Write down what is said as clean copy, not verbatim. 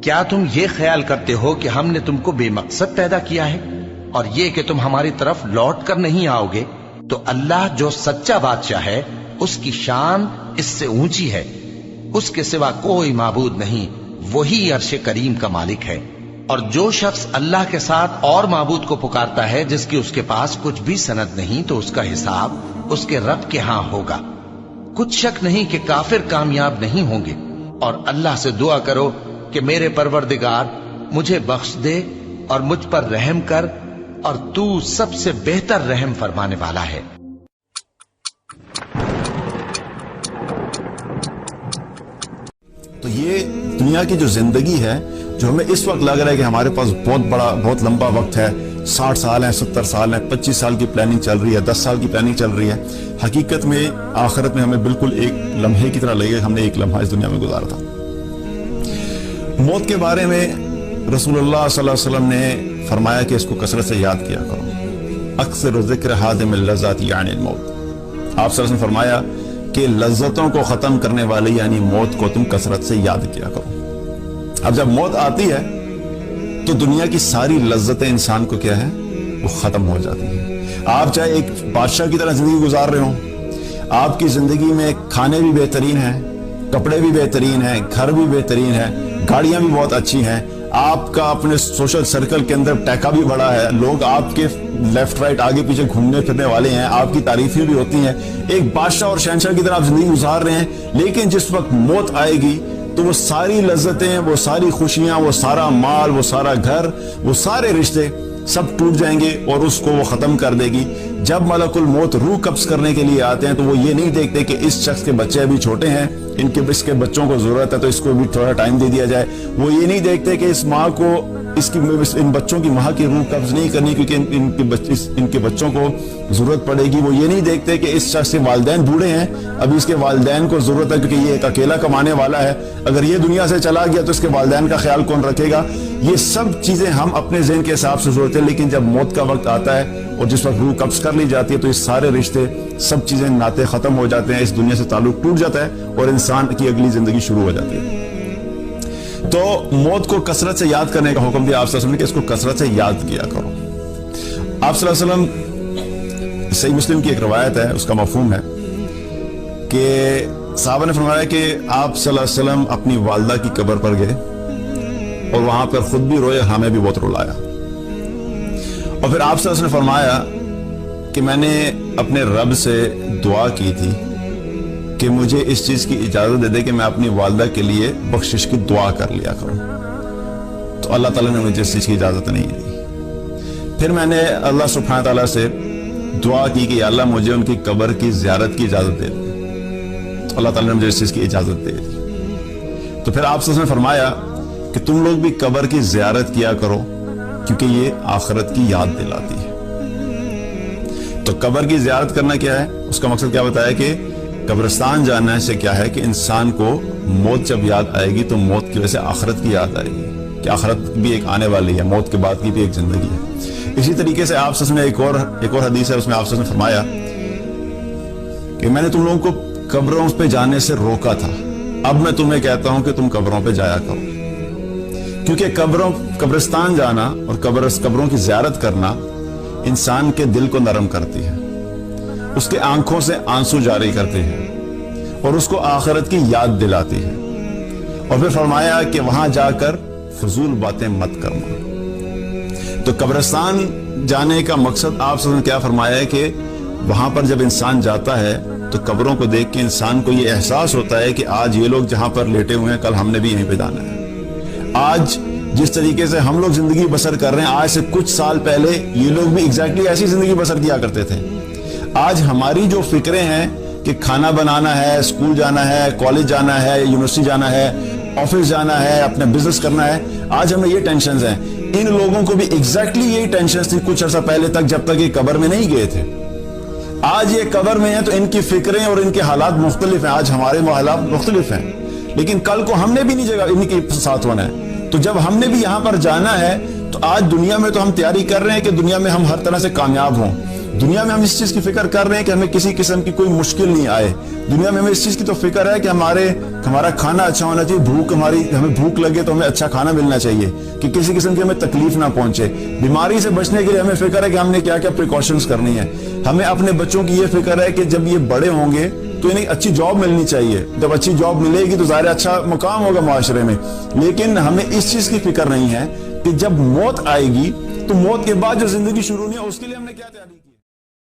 کیا تم یہ خیال کرتے ہو کہ ہم نے تم کو بے مقصد پیدا کیا ہے اور یہ کہ تم ہماری طرف لوٹ کر نہیں آؤ گے؟ تو اللہ جو سچا بادشاہ ہے اس کی شان اس سے اونچی ہے، اس کے سوا کوئی معبود نہیں، وہی عرش کریم کا مالک ہے۔ اور جو شخص اللہ کے ساتھ اور معبود کو پکارتا ہے جس کی اس کے پاس کچھ بھی سند نہیں، تو اس کا حساب اس کے رب کے ہاں ہوگا۔ کچھ شک نہیں کہ کافر کامیاب نہیں ہوں گے، اور اللہ سے دعا کرو کہ میرے پروردگار مجھے بخش دے اور مجھ پر رحم کر، اور تو سب سے بہتر رحم فرمانے والا ہے۔ تو یہ دنیا کی جو زندگی ہے، جو ہمیں اس وقت لگ رہا ہے کہ ہمارے پاس بہت لمبا وقت ہے، 60 سال ہیں، 70 سال ہیں، 25 سال کی پلاننگ چل رہی ہے، 10 سال کی پلاننگ چل رہی ہے، حقیقت میں آخرت میں ہمیں بالکل ایک لمحے کی طرح لگے ہم نے ایک لمحہ اس دنیا میں گزارا تھا۔ موت کے بارے میں رسول اللہ صلی اللہ علیہ وسلم نے فرمایا کہ اس کو کثرت سے یاد کیا کرو، اکثر ذکر حادم اللذات یعنی الموت۔ آپ صلی اللہ علیہ وسلم نے فرمایا کہ لذتوں کو ختم کرنے والے یعنی موت کو تم کثرت سے یاد کیا کرو۔ اب جب موت آتی ہے تو دنیا کی ساری لذتیں انسان کو کیا ہے، وہ ختم ہو جاتی ہیں۔ آپ چاہے ایک بادشاہ کی طرح زندگی گزار رہے ہوں، آپ کی زندگی میں کھانے بھی بہترین ہیں، کپڑے بھی بہترین ہیں، گھر بھی بہترین ہے، گاڑیاں بھی بہت اچھی ہیں، آپ کا اپنے سوشل سرکل کے اندر ٹیکا بھی بڑا ہے، لوگ آپ کے لیفٹ رائٹ آگے پیچھے گھومنے پھرنے والے ہیں، آپ کی تعریفیں بھی ہوتی ہیں، ایک بادشاہ اور شہنشاہ کی طرح آپ زندگی گزار رہے ہیں۔ لیکن جس وقت موت آئے گی تو وہ ساری لذتیں، وہ ساری خوشیاں، وہ سارا مال، وہ سارا گھر، وہ سارے رشتے سب ٹوٹ جائیں گے اور اس کو وہ ختم کر دے گی۔ جب ملک الموت روح قبض کرنے کے لیے آتے ہیں تو وہ یہ نہیں دیکھتے کہ اس شخص کے بچے ابھی چھوٹے ہیں، اس کے بچوں کو ضرورت ہے تو اس کو بھی تھوڑا ٹائم دے دیا جائے، وہ یہ نہیں دیکھتے کہ اس ماں کو ان بچوں کی ماں کی روح قبض نہیں کرنی کیونکہ ان کے بچوں کو ضرورت پڑے گی، وہ یہ نہیں دیکھتے کہ اس شخص کے والدین بوڑھے ہیں، ابھی اس کے والدین کو ضرورت ہے کیونکہ یہ ایک اکیلا کمانے والا ہے، اگر یہ دنیا سے چلا گیا تو اس کے والدین کا خیال کون رکھے گا۔ یہ سب چیزیں ہم اپنے ذہن کے حساب سے سوچتے ہیں، لیکن جب موت کا وقت آتا ہے اور جس وقت روح قبض کر لی جاتی ہے تو یہ سارے رشتے، سب چیزیں، ناطے ختم ہو جاتے ہیں، اس دنیا سے تعلق ٹوٹ جاتا ہے اور انسان کی اگلی زندگی شروع ہو جاتی ہے۔ تو موت کو کثرت سے یاد کرنے کا حکم دیا آپ صلی اللہ علیہ وسلم نے کہ اس کو کثرت سے یاد کیا کرو۔ آپ صلی اللہ علیہ وسلم، صحیح مسلم کی ایک روایت ہے، اس کا مفہوم ہے کہ صحابہ نے فرمایا کہ آپ صلی اللہ علیہ وسلم اپنی والدہ کی قبر پر گئے اور وہاں پر خود بھی روئے، ہمیں بھی بہت رلایا، اور پھر آپ صلی اللہ علیہ وسلم نے فرمایا کہ میں نے اپنے رب سے دعا کی تھی کہ مجھے اس چیز کی اجازت دے دے کہ میں اپنی والدہ کے لیے بخشش کی دعا کر لیا کروں، تو اللہ تعالیٰ نے مجھے اس چیز کی اجازت نہیں دی۔ پھر میں نے اللہ سبحانہ تعالیٰ سے دعا کی کہ یا اللہ مجھے ان کی قبر کی زیارت کی اجازت دے دے، تو اللہ تعالیٰ نے مجھے اس چیز کی اجازت دے دی۔ تو پھر آپ نے فرمایا کہ تم لوگ بھی قبر کی زیارت کیا کرو کیونکہ یہ آخرت کی یاد دلاتی ہے۔ تو قبر کی زیارت کرنا کیا ہے، اس کا مقصد کیا بتایا کہ قبرستان جانا سے کیا ہے کہ انسان کو موت جب یاد آئے گی تو موت کی وجہ سے آخرت کی یاد آئے گی کہ آخرت بھی ایک آنے والی ہے، موت کے بعد کی بھی ایک زندگی ہے۔ اسی طریقے سے آپ نے ایک اور حدیث ہے، اس میں آپ نے فرمایا کہ میں نے تم لوگوں کو قبروں پہ جانے سے روکا تھا، اب میں تمہیں کہتا ہوں کہ تم قبروں پہ جایا کرو، کیونکہ قبرستان جانا اور قبروں کی زیارت کرنا انسان کے دل کو نرم کرتی ہے، اس کے آنکھوں سے آنسو جاری کرتی ہے اور اس کو آخرت کی یاد دلاتی ہے۔ اور پھر فرمایا کہ وہاں جا کر فضول باتیں مت کرنا۔ تو قبرستان جانے کا مقصد آپ سے کیا فرمایا ہے کہ وہاں پر جب انسان جاتا ہے تو قبروں کو دیکھ کے انسان کو یہ احساس ہوتا ہے کہ آج یہ لوگ جہاں پر لیٹے ہوئے ہیں کل ہم نے بھی یہیں پہ جانا ہے۔ آج جس طریقے سے ہم لوگ زندگی بسر کر رہے ہیں، آج سے کچھ سال پہلے یہ لوگ بھی ایگزیکٹلی ایسی زندگی بسر کیا کرتے تھے۔ آج ہماری جو فکریں ہیں کہ کھانا بنانا ہے، اسکول جانا ہے، کالج جانا ہے، یونیورسٹی جانا ہے، آفس جانا ہے، اپنا بزنس کرنا ہے، آج ہمیں یہ ٹینشنز ہیں۔ ان لوگوں کو بھی ایگزیکٹلی یہی ٹینشنز تھی کچھ عرصہ پہلے تک، جب تک یہ قبر میں نہیں گئے تھے۔ آج یہ قبر میں ہیں تو ان کی فکریں اور ان کے حالات مختلف ہیں، آج ہمارے حالات مختلف ہیں، لیکن کل کو ہم نے بھی نہیں جگہ ان کے ساتھ ہونا ہے۔ تو جب ہم نے بھی یہاں پر جانا ہے تو آج دنیا میں تو ہم تیاری کر رہے ہیں کہ دنیا میں ہم ہر طرح سے کامیاب ہوں، دنیا میں ہم اس چیز کی فکر کر رہے ہیں کہ ہمیں کسی قسم کی کوئی مشکل نہیں آئے. دنیا میں ہمیں اس چیز کی تو فکر ہے کہ ہمارا کھانا اچھا ہونا چاہیے, ہمیں بھوک لگے تو ہمیں اچھا کھانا ملنا چاہیے, کہ کسی قسم کی ہمیں تکلیف نہ پہنچے. بیماری سے بچنے کے لیے ہمیں فکر ہے کہ ہم نے کیا کیا پریکاشنز کرنی ہے. ہمیں اپنے بچوں کی یہ فکر ہے کہ جب یہ بڑے ہوں گے تو انہیں اچھی جاب ملنی چاہیے. جب اچھی جاب ملے گی تو ظاہر اچھا مقام ہوگا معاشرے میں. لیکن ہمیں اس چیز کی فکر نہیں ہے کہ جب موت آئے گی تو موت کے بعد جو زندگی شروع نہیں ہے اس کے لیے ہم نے کیا تیاری